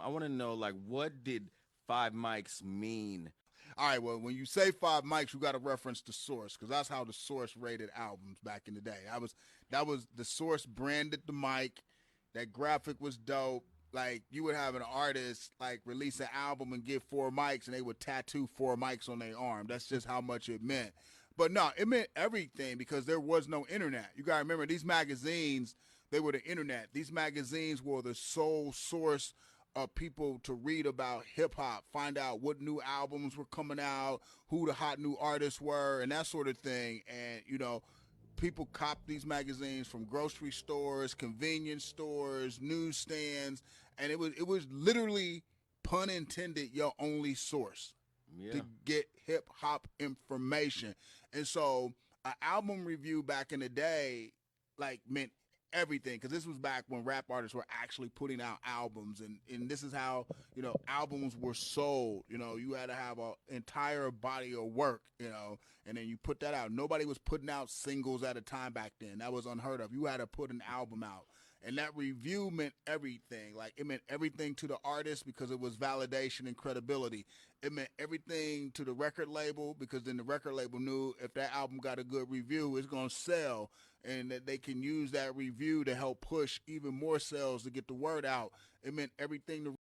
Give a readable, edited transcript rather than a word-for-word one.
I want to know, like, what did Five Mics mean? All right, well, when you say five mics, you got to reference the source because that's how the source rated albums back in the day. That was the source branded the mic. That graphic was dope. Like you would have an artist like release an album and get four mics, and they would tattoo four mics on their arm. That's just how much it meant. But no, it meant everything because there was no internet. You got to remember these magazines. They were the internet. These magazines were the sole source people to read about hip hop, find out what new albums were coming out, who the hot new artists were, and that sort of thing. And people cop these magazines from grocery stores, convenience stores, newsstands, and it was literally pun intended your only source to Yeah. get hip hop information. And so an album review back in the day like meant everything because this was back when rap artists were actually putting out albums and this is how albums were sold. You had to have an entire body of work, and then you put that out. Nobody was putting out singles at a time back then. That was unheard of. You had to put an album out, and that review meant everything. Like it meant everything to the artist because it was validation and credibility. It meant everything to the record label because then the record label knew if that album got a good review, it's gonna sell, and that they can use that review to help push even more sales to get the word out. It meant everything to